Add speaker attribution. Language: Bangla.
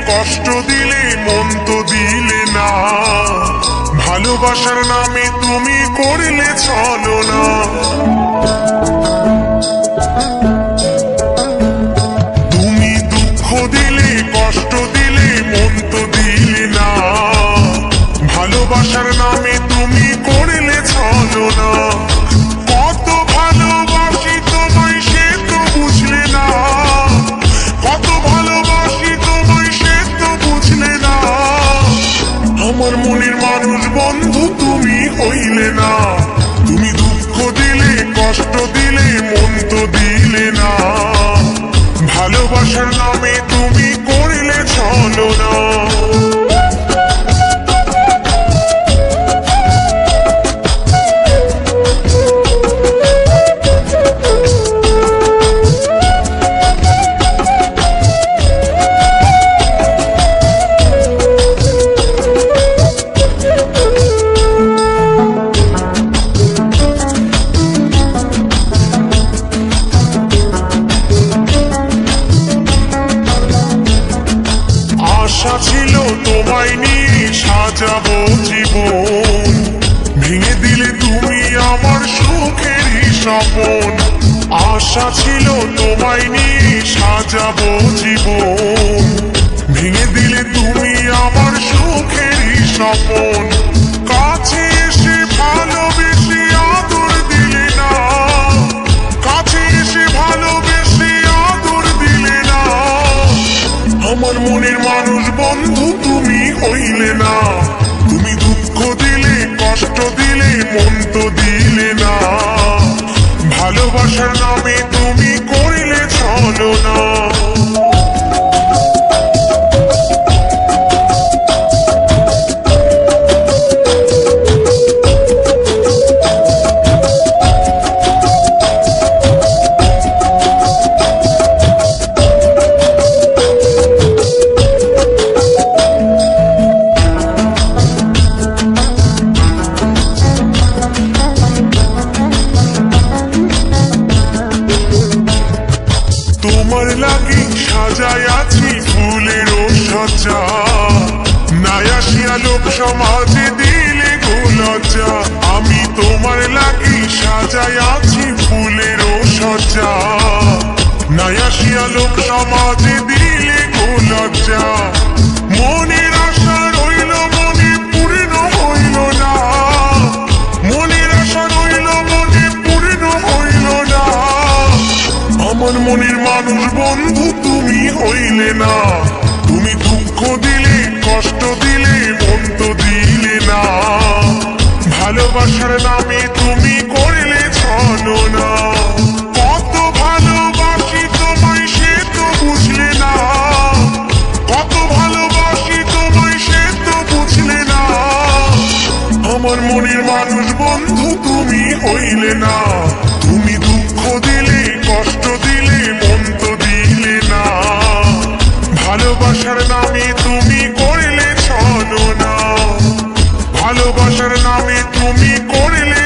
Speaker 1: কষ্ট দিলে মন তো দিলে না, ভালোবাসার নামে তুমি করলে ছলনা। তুমি দুঃখ দিলে কষ্ট দিলে মন তো দিলে না, ভালোবাসার নামে তুমি করলে ছলনা। কত ভালোবাসি তোমায় সে তো বুঝলে না, কত ভালোবাসি তোমায় সে তো বুঝলে না। আমার মনের মানুষ বন্ধু তুমি হইলে না, তুমি দুঃখ দিলে কষ্ট দিলে মন তো দিলে না, ভালোবাসার নামে তুমি করলে ছলনা। আশা ছিল তোমায় নিয়ে সাজাবো জীবন, ভেঙে দিলে তুমি আমার সুখেরই স্বপন। আশা ছিল তোমায় নিয়ে সাজাবো জীবন, ভেঙে দিলে তুমি আমার সুখেরই স্বপন। কাছে এসে ভালোবেসে আদর দিলে না, কাছে এসে ভালোবেসে আদর দিলে না। আমার মনের মানুষ বন্ধু তুমি হইলে না, তুমি দুঃখ দিলে কষ্ট দিলে মন তো দিলে না, ভালোবাসার নামে তুমি করিলে ছলনা। তোমার লাগি সাজায় আছি ফুলের সজ্জা, নাই আসিয়া লোক সমাজে দিলে গো লজ্জা। আমি তোমার লাগি সাজায় আছি ফুলের সজ্জা, নাই আসিয়া লোক সমাজে দিলে গো লজ্জা। মনের আশা রইল মনে পূর্ণ হইল না, মনের আশা রইল মনে পূর্ণ হইল না। আমার মনের মানুষ বন্ধু তুমি হইলে না, তুমি দুঃখ দিলে কষ্ট দিলে মন তো দিলে না, ভালোবাসার নামে তুমি করলে ছলনা। কত ভালোবাসি তোমায় সে তো বুঝলে না, কত ভালোবাসি তোমায় সে তো বুঝলে না। আমার মনের মানুষ বন্ধু তুমি হইলে না, তুমি দুঃখ দিলে কষ্ট দিলে মন তো দিলে না, ভালোবাসার নামে তুমি করলে ছলনা, ভালোবাসার নামে তুমি করলে